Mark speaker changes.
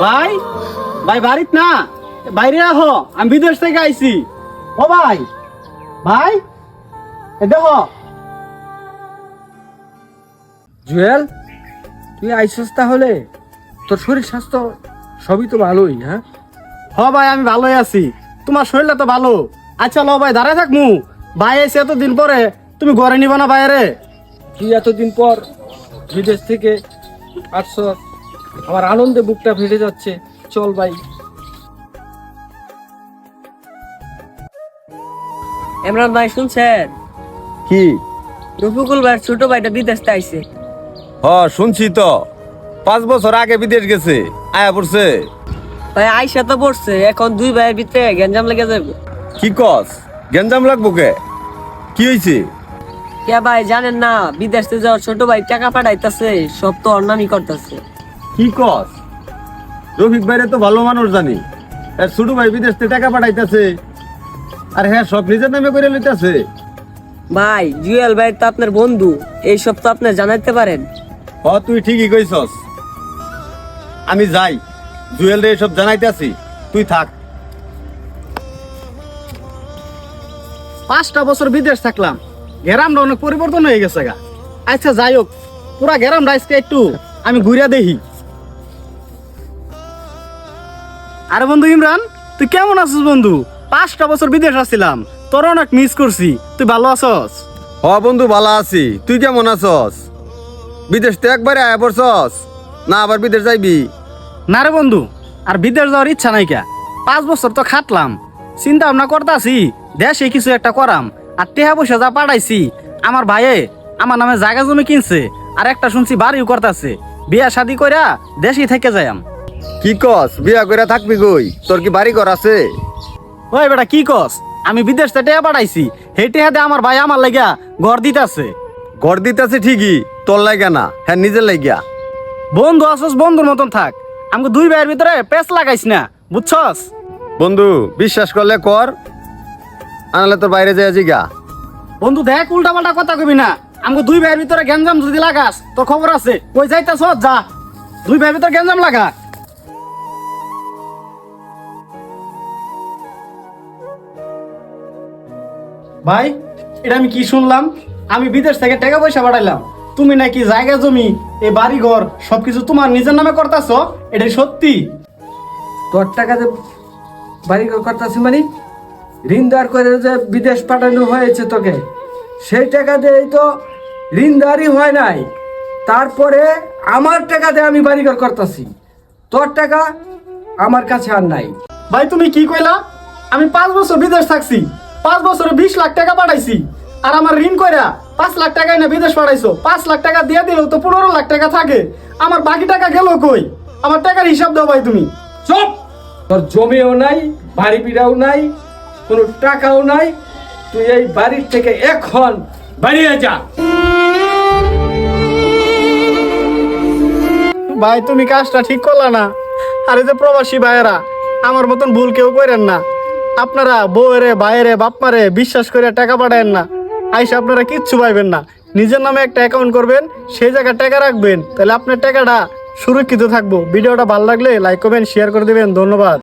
Speaker 1: ভাই ভাই বাড়িত না, বাইরে আহো, আমি বিদেশ থেকে আইছি। ও ভাই ভাই দেখো।
Speaker 2: জুয়েল, তুই আইসস তাহলে? তোর শরীর স্বাস্থ্য সবই তো ভালোই? হ্যাঁ
Speaker 1: ভাই আমি ভালোই আছি, তোমার শরীরটা তো ভালো। আচ্ছা লো ভাই, দাঁড়ায় থাকমু। ভাই এসে এতদিন পরে, তুমি ঘরে নিবা না বাইরে?
Speaker 2: তুই এতদিন পর বিদেশ থেকে আসছস, আমার আনন্দে বুকটা ফেটে যাচ্ছে। চল ভাই।
Speaker 3: ইমরান ভাই শুনছেন?
Speaker 4: কি?
Speaker 3: রফিকুল ভাইয়ের ছোট ভাইটা বিদেশ থেকে আইছে।
Speaker 4: শুনছি তো, 5 বছর আগে বিদেশ গেছে, আয়া পড়ছে।
Speaker 3: ভাই আইসা তো পড়ছে, এখন দুই ভাইয়ের ভিতরে গ্যাঞ্জাম লেগে যাবে।
Speaker 4: কি কস? গেঞ্জাম লাগবো কে? কি হয়েছে?
Speaker 3: কে ভাই জানেন না, বিদেশ থেকে যাওয়ার ছোট ভাই টাকা পাঠাইতেছে, সব তো অন্নামি করতেছে।
Speaker 4: কি কস? রফিক ভাইরে তো ভালো মানুষ জানি, আর ছোট ভাই বিদেশ থেকে টাকা পাঠাইতেছে, আর হ্যাঁ সব নিজের নামে করে লইতেছে।
Speaker 3: ভাই জুয়েল ভাই তো আপনার বন্ধু, এই সব তো আপনি জানাইতে পারেন।
Speaker 4: তুই ঠিকই কইছস, আমি যাই, জুয়েল রে সব জানাইতেছি, তুই থাক।
Speaker 1: 5টা বছর বিদেশ থাকলাম, গ্রামটা অনেক পরিবর্তন হয়ে গেছে গা। আচ্ছা যাই হোক, পুরা গ্রাম রাইসকে একটু আমি ঘুরিয়া দেখি। আরে বন্ধু ইমরান, তুই কেমন আছিস বন্ধু? 5টা বছর বিদেশ আসছিলাম, তোর অনেক মিস করছি। তুই ভালো আছস?
Speaker 4: বন্ধু ভালো আছি, তুই কেমন আছস? বিদেশ তো একবারে আয়া পড়ছস না, আবার বিদেশ যাইবি?
Speaker 1: না রে বন্ধু, আর বিদেশ যাওয়ার ইচ্ছা নাই কা। 5 বছর তো খাটলাম, চিন্তা ভাবনা করতাছি দেশে কিছু একটা করাম। আর টেহা পয়সা যা পাঠাইছি, আমার ভাইয়ে আমার নামে জায়গা জমি কিনছে, আর একটা শুনছি বাড়িও করতেছে। বিয়া শাদি কইরা দেশেই থেকে যাইম।
Speaker 4: কি কস? বিয়া করে থাকবি কই? তোর কি বাড়ি ঘর আছে?
Speaker 1: ওই বেটা কি কস? আমি বিদেশ থেকে টেহা পাঠাইছি, সেই টেহা দিয়ে আমার ভাই আমার লাগিয়া ঘর দিতেছে।
Speaker 4: ঘর দিতেছে ঠিকই, তোর লাগা না, হ্যাঁ নিজের লাগিয়া।
Speaker 1: বন্ধু আসস, বন্ধুর মতন থাক, আমাকে দুই ভাইয়ের ভিতরে পেঁচ লাগাইস না, বুঝছস?
Speaker 4: বন্ধু বিশ্বাস করলে কর, আনালে তোর বাইরে যায় জিগা।
Speaker 1: বন্ধু দেখ, উল্টা পাল্টা কথা কবি না। আমাকে দুই ভাইয়ের ভিতরে গ্যাঞ্জাম যদি লাগাস, তোর খবর আছে। কই যাইতাছ যা, দুই ভাইয়ের ভিতরে গ্যাঞ্জাম লাগা। ভাই এটা আমি কি শুনলাম? আমি বিদেশ থেকে টাকা পয়সা পাঠাইলাম, তুমি নাকি জায়গা জমি, এই বাড়ি ঘর সবকিছু তোমার নিজের নামে করতেছ? এটাই সত্যি?
Speaker 2: তোর টাকাতে বাড়ি করতেছি মানে? ঋণ ধার করে যে বিদেশ পাঠানো হয়েছে তোকে, সেই টাকা দিয়েই তো ঋণদারি হয় নাই। তারপরে আমার টাকা দিয়ে আমি বাড়িঘর করতেছি, তোর টাকা আমার কাছে আর নাই।
Speaker 1: ভাই তুমি কি কইলা? আমি 5 বছর বিদেশ থাকছি, 5 বছরে 20 লাখ টাকা পাঠাইছি, আর আমার ঋণ কইরা 5 লাখ টাকায় না বিদেশ পাঠাইছো। 5 লাখ টাকা দিয়ে দিলেও তো 15 লাখ টাকা থাকে, আমার বাকি টাকা গেল কই? আমার টাকার হিসাব দাও ভাই তুমি।
Speaker 2: চুপ! তোর জমিও নাই, বাড়ি বিড়াও নাই, কোনো টাকাও নাই। তুই এই বাড়ির থেকে এখন বাড়িয়ে যা।
Speaker 1: ভাই তুমি কাজটা ঠিক করলা না। আর এই যে প্রবাসী ভাইয়েরা, আমার মতন ভুল কেউ করেন না। আপনারা বউরে ভাইয়েরে বাপমারে বিশ্বাস করে টাকা পাঠায়েন না, আইসা আপনারা কিচ্ছু পাইবেন না। নিজের নামে একটা অ্যাকাউন্ট করবেন, সেই জায়গায় টাকা রাখবেন, তাহলে আপনার টাকাটা সুরক্ষিত থাকবো। ভিডিওটা ভালো লাগলে লাইক করবেন, শেয়ার করে দেবেন। ধন্যবাদ।